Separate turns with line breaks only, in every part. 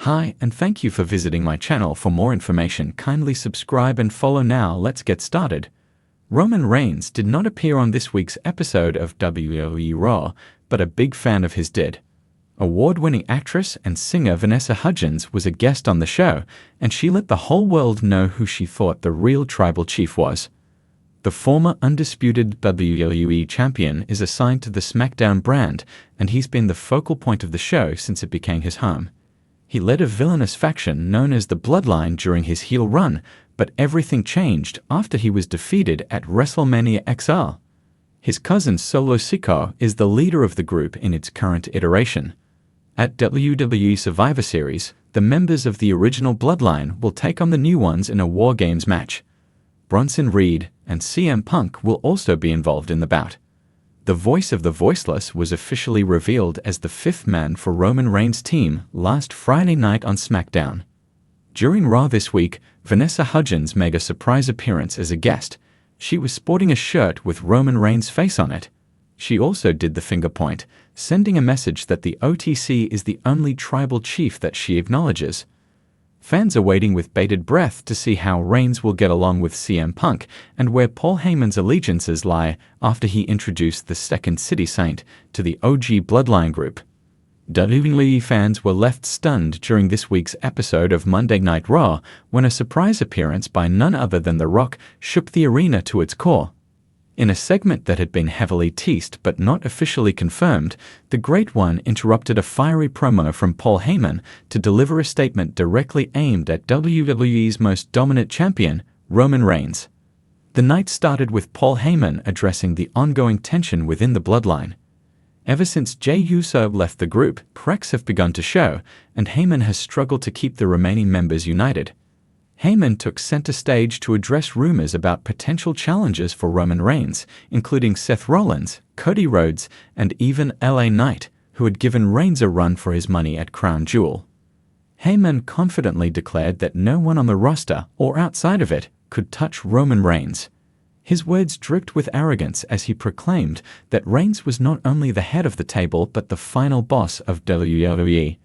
Hi, and thank you for visiting my channel. For more information, kindly subscribe and follow now. Let's get started. Roman Reigns did not appear on this week's episode of WWE Raw, but a big fan of his did. Award-winning actress and singer Vanessa Hudgens was a guest on the show, and she let the whole world know who she thought the real tribal chief was. The former undisputed WWE champion is assigned to the SmackDown brand, and he's been the focal point of the show since it became his home. He led a villainous faction known as the Bloodline during his heel run, but everything changed after he was defeated at WrestleMania XL. His cousin Solo Sikoa is the leader of the group in its current iteration. At WWE Survivor Series, the members of the original Bloodline will take on the new ones in a War Games match. Bronson Reed and CM Punk will also be involved in the bout. The voice of the voiceless was officially revealed as the fifth man for Roman Reigns' team last Friday night on SmackDown. During Raw this week, Vanessa Hudgens made a surprise appearance as a guest. She was sporting a shirt with Roman Reigns' face on it. She also did the finger point, sending a message that the OTC is the only tribal chief that she acknowledges. Fans are waiting with bated breath to see how Reigns will get along with CM Punk and where Paul Heyman's allegiances lie after he introduced the Second City Saint to the OG Bloodline group. WWE fans were left stunned during this week's episode of Monday Night Raw when a surprise appearance by none other than The Rock shook the arena to its core. In a segment that had been heavily teased but not officially confirmed, the Great One interrupted a fiery promo from Paul Heyman to deliver a statement directly aimed at WWE's most dominant champion, Roman Reigns. The night started with Paul Heyman addressing the ongoing tension within the Bloodline. Ever since Jey Uso left the group, cracks have begun to show, and Heyman has struggled to keep the remaining members united. Heyman took center stage to address rumors about potential challenges for Roman Reigns, including Seth Rollins, Cody Rhodes, and even LA Knight, who had given Reigns a run for his money at Crown Jewel. Heyman confidently declared that no one on the roster or outside of it could touch Roman Reigns. His words dripped with arrogance as he proclaimed that Reigns was not only the head of the table but the final boss of WWE.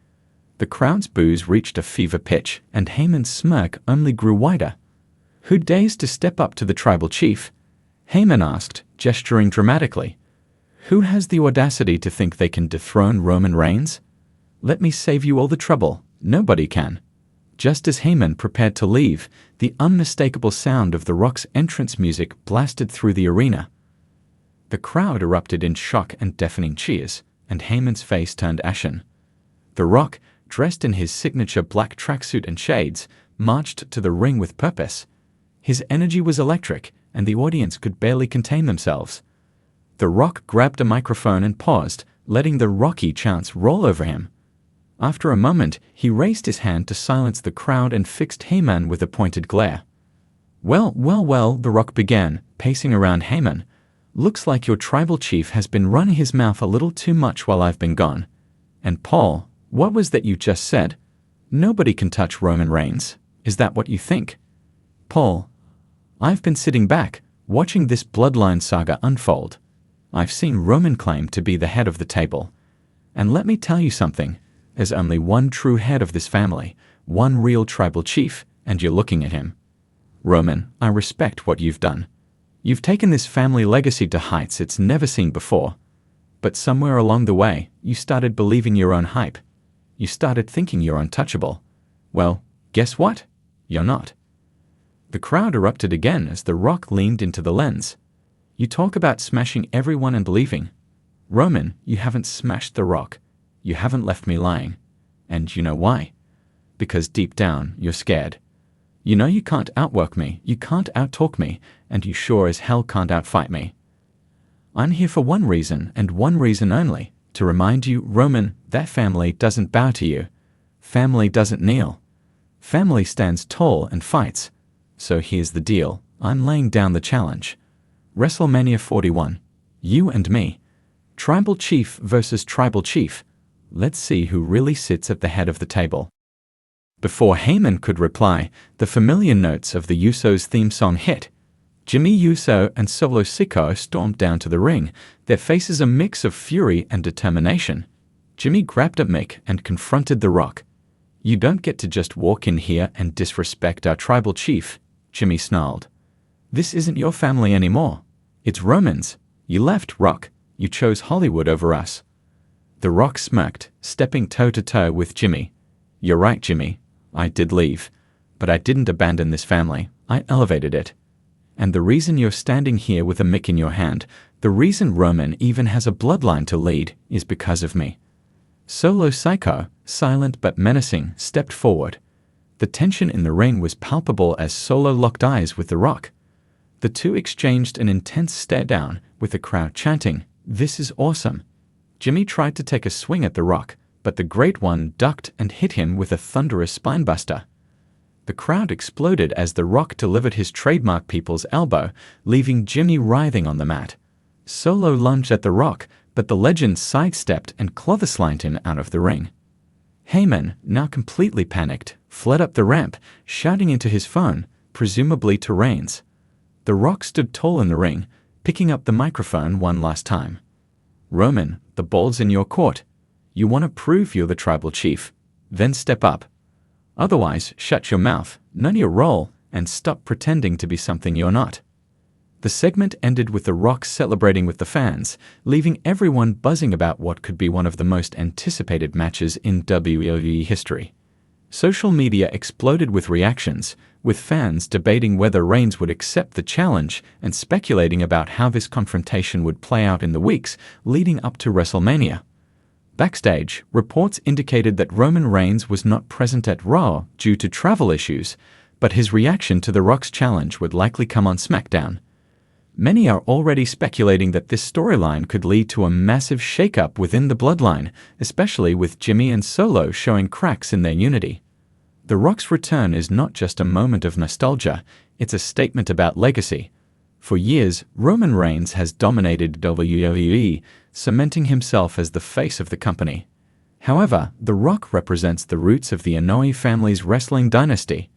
The crowd's boos reached a fever pitch, and Heyman's smirk only grew wider. "Who dares to step up to the tribal chief?" Heyman asked, gesturing dramatically. "Who has the audacity to think they can dethrone Roman Reigns? Let me save you all the trouble. Nobody can." Just as Heyman prepared to leave, the unmistakable sound of The Rock's entrance music blasted through the arena. The crowd erupted in shock and deafening cheers, and Heyman's face turned ashen. The Rock, dressed in his signature black tracksuit and shades, marched to the ring with purpose. His energy was electric, and the audience could barely contain themselves. The Rock grabbed a microphone and paused, letting the Rocky chants roll over him. After a moment, he raised his hand to silence the crowd and fixed Heyman with a pointed glare. Well, the Rock began, pacing around Heyman. "Looks like your tribal chief has been running his mouth a little too much while I've been gone. And Paul, what was that you just said? Nobody can touch Roman Reigns. Is that what you think?" "Paul, I've been sitting back, watching this bloodline saga unfold. I've seen Roman claim to be the head of the table. And let me tell you something, there's only one true head of this family, one real tribal chief, and you're looking at him. Roman, I respect what you've done. You've taken this family legacy to heights it's never seen before. But somewhere along the way, you started believing your own hype. You started thinking you're untouchable. Well, guess what? You're not." The crowd erupted again as The Rock leaned into the lens. "You talk about smashing everyone and leaving. Roman, you haven't smashed The Rock. You haven't left me lying. And you know why? Because deep down, you're scared. You know you can't outwork me, you can't outtalk me, and you sure as hell can't outfight me. I'm here for one reason, and one reason only. To remind you, Roman, that family doesn't bow to you. Family doesn't kneel. Family stands tall and fights. So here's the deal. I'm laying down the challenge. WrestleMania 41. You and me. Tribal chief versus tribal chief. Let's see who really sits at the head of the table." Before Heyman could reply, the familiar notes of the Usos' theme song hit. Jimmy Uso and Solo Sikoa stormed down to the ring, their faces a mix of fury and determination. Jimmy grabbed at Mick and confronted The Rock. You don't get to just walk in here and disrespect our tribal chief, Jimmy snarled. This isn't your family anymore. It's Roman's. You left, Rock. You chose Hollywood over us. The Rock smirked, stepping toe-to-toe with Jimmy. You're right, Jimmy. I did leave. But I didn't abandon this family. I elevated it. And the reason you're standing here with a mic in your hand, the reason Roman even has a bloodline to lead, is because of me. Solo Psycho, silent but menacing, stepped forward. The tension in the ring was palpable as Solo locked eyes with The Rock. The two exchanged an intense stare-down, with the crowd chanting, "This is awesome." Jimmy tried to take a swing at The Rock, but the Great One ducked and hit him with a thunderous spinebuster. The crowd exploded as The Rock delivered his trademark people's elbow, leaving Jimmy writhing on the mat. Solo lunged at The Rock, but the legend sidestepped and clotheslined him out of the ring. Heyman, now completely panicked, fled up the ramp, shouting into his phone, presumably to Reigns. The Rock stood tall in the ring, picking up the microphone one last time. "Roman, the ball's in your court. You want to prove you're the tribal chief? Then step up. Otherwise, shut your mouth, know your role, and stop pretending to be something you're not." The segment ended with The Rock celebrating with the fans, leaving everyone buzzing about what could be one of the most anticipated matches in WWE history. Social media exploded with reactions, with fans debating whether Reigns would accept the challenge and speculating about how this confrontation would play out in the weeks leading up to WrestleMania. Backstage, reports indicated that Roman Reigns was not present at Raw due to travel issues, but his reaction to The Rock's challenge would likely come on SmackDown. Many are already speculating that this storyline could lead to a massive shakeup within the bloodline, especially with Jimmy and Solo showing cracks in their unity. The Rock's return is not just a moment of nostalgia, it's a statement about legacy. For years, Roman Reigns has dominated WWE, cementing himself as the face of the company. However, The Rock represents the roots of the Inoue family's wrestling dynasty.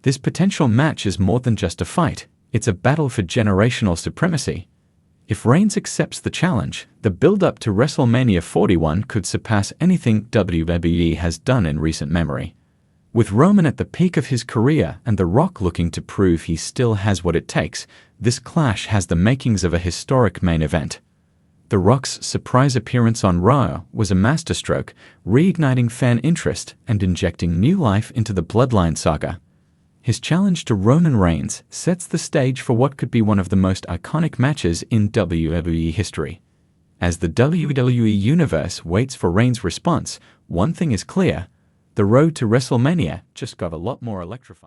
This potential match is more than just a fight. It's a battle for generational supremacy. If Reigns accepts the challenge, the build-up to WrestleMania 41 could surpass anything WWE has done in recent memory. With Roman at the peak of his career and The Rock looking to prove he still has what it takes, this clash has the makings of a historic main event. The Rock's surprise appearance on Raw was a masterstroke, reigniting fan interest and injecting new life into the Bloodline saga. His challenge to Roman Reigns sets the stage for what could be one of the most iconic matches in WWE history. As the WWE Universe waits for Reigns' response, one thing is clear: the road to WrestleMania just got a lot more electrifying.